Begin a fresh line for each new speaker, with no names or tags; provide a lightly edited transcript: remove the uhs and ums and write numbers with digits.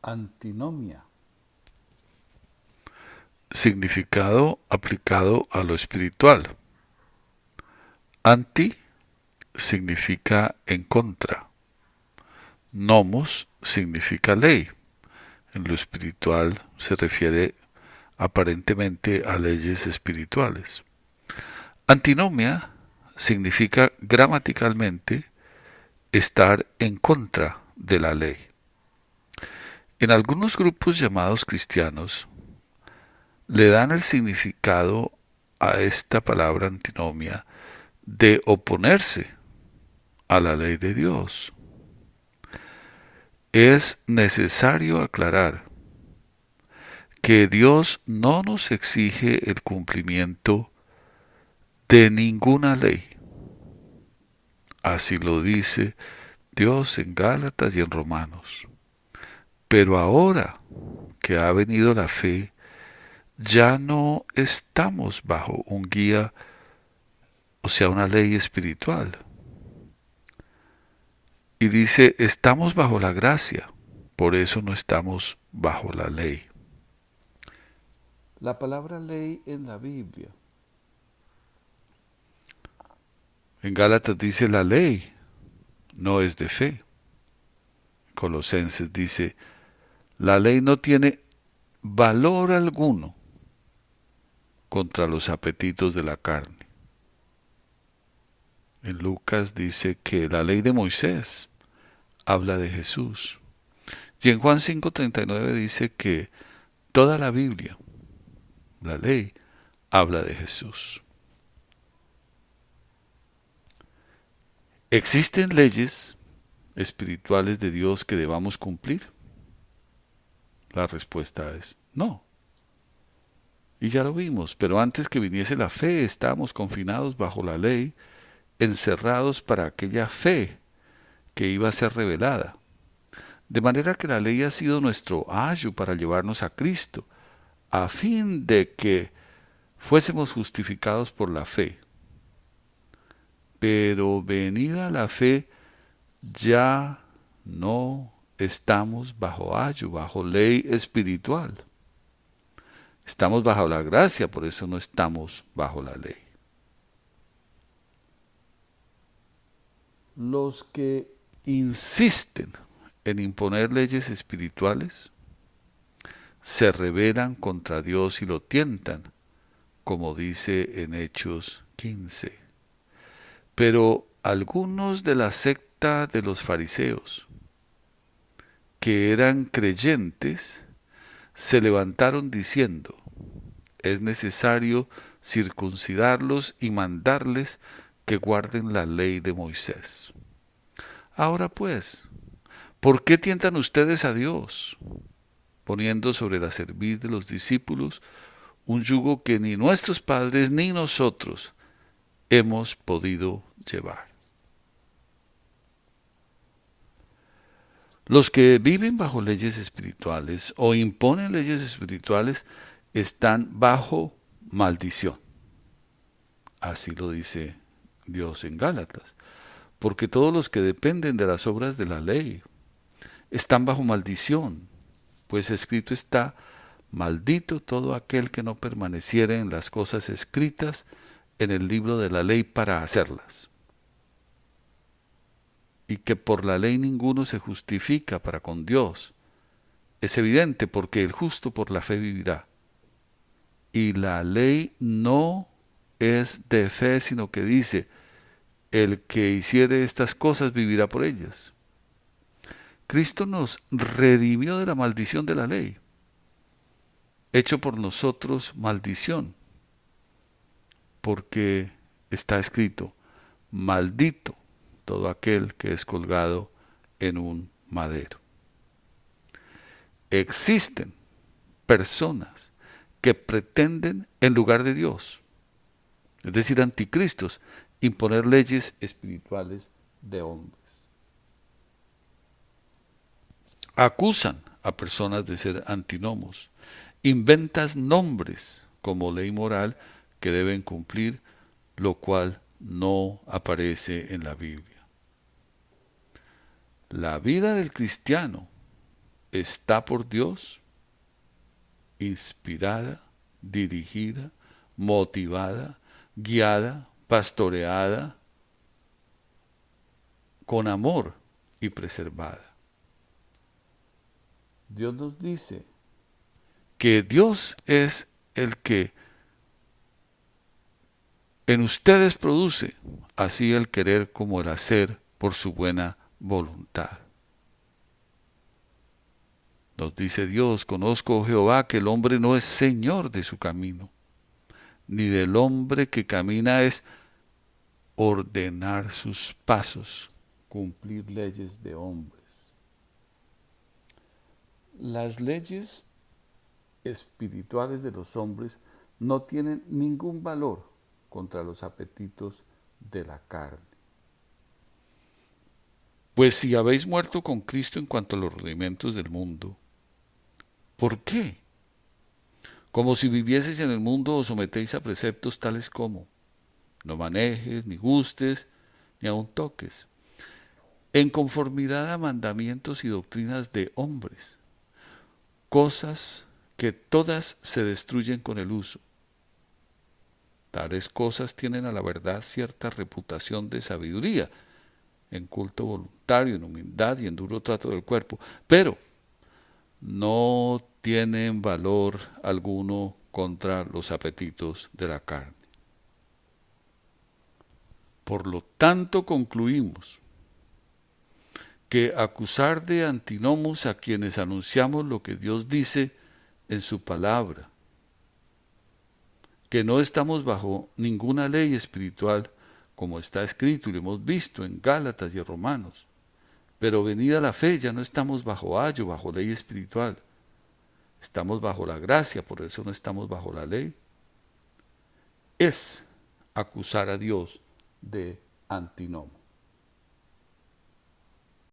Antinomia.
Significado aplicado a lo espiritual. Anti significa en contra. Nomos significa ley. En lo espiritual se refiere aparentemente a leyes espirituales. Antinomia significa gramaticalmente estar en contra de la ley. En algunos grupos llamados cristianos le dan el significado a esta palabra antinomia de oponerse a la ley de Dios. Es necesario aclarar que Dios no nos exige el cumplimiento de ninguna ley. Así lo dice Dios en Gálatas y en Romanos. Pero ahora que ha venido la fe, ya no estamos bajo un guía, o sea, una ley espiritual. Y dice, estamos bajo la gracia, por eso no estamos bajo la ley.
La palabra ley en la Biblia.
En Gálatas dice, la ley no es de fe. Colosenses dice, la ley no tiene valor alguno contra los apetitos de la carne. En Lucas dice que la ley de Moisés habla de Jesús. Y en Juan 5:39 dice que toda la Biblia, la ley, habla de Jesús. ¿Existen leyes espirituales de Dios que debamos cumplir? La respuesta es no. Y ya lo vimos, pero antes que viniese la fe estábamos confinados bajo la ley, encerrados para aquella fe que iba a ser revelada. De manera que la ley ha sido nuestro ayo para llevarnos a Cristo, a fin de que fuésemos justificados por la fe. Pero venida la fe, ya no estamos bajo ayo, bajo ley espiritual. Estamos bajo la gracia, por eso no estamos bajo la ley.
Los que
Insisten en imponer leyes espirituales, se rebelan contra Dios y lo tientan, como dice en Hechos 15. Pero algunos de la secta de los fariseos, que eran creyentes, se levantaron diciendo, es necesario circuncidarlos y mandarles que guarden la ley de Moisés. Ahora pues, ¿por qué tientan ustedes a Dios, poniendo sobre la cerviz de los discípulos un yugo que ni nuestros padres ni nosotros hemos podido llevar? Los que viven bajo leyes espirituales o imponen leyes espirituales están bajo maldición. Así lo dice Dios en Gálatas. Porque todos los que dependen de las obras de la ley están bajo maldición. Pues escrito está, maldito todo aquel que no permaneciere en las cosas escritas en el libro de la ley para hacerlas. Y que por la ley ninguno se justifica para con Dios. Es evidente porque el justo por la fe vivirá. Y la ley no es de fe, sino que dice, el que hiciere estas cosas vivirá por ellas. Cristo nos redimió de la maldición de la ley, hecho por nosotros maldición, porque está escrito, maldito todo aquel que es colgado en un madero. Existen personas que pretenden, en lugar de Dios, es decir, anticristos, imponer leyes espirituales de hombres. Acusan a personas de ser antinomos, inventas nombres como ley moral que deben cumplir, lo cual no aparece en la Biblia. La vida del cristiano está por Dios, inspirada, dirigida, motivada, guiada, pastoreada, con amor y preservada.
Dios nos dice
Que Dios es el que en ustedes produce así el querer como el hacer por su buena voluntad. Nos dice Dios, conozco, oh Jehová, que el hombre no es señor de su camino, ni del hombre que camina es ordenar sus pasos.
cumplir leyes de hombres. Las leyes espirituales de los hombres no tienen ningún valor contra los apetitos de la carne.
Pues si habéis muerto con Cristo en cuanto a los rudimentos del mundo, ¿por qué? Como si vivieseis en el mundo os sometéis a preceptos tales como no manejes, ni gustes, ni aun toques, en conformidad a mandamientos y doctrinas de hombres, cosas que todas se destruyen con el uso. Tales cosas tienen a la verdad cierta reputación de sabiduría, en culto voluntario, en humildad y en duro trato del cuerpo, pero no tienen valor alguno contra los apetitos de la carne. Por lo tanto, concluimos que acusar de antinomos a quienes anunciamos lo que Dios dice en su palabra, que no estamos bajo ninguna ley espiritual, como está escrito y lo hemos visto en Gálatas y en Romanos, pero venida la fe ya no estamos bajo ayo, bajo ley espiritual, estamos bajo la gracia, por eso no estamos bajo la ley, es acusar a Dios de antinomos.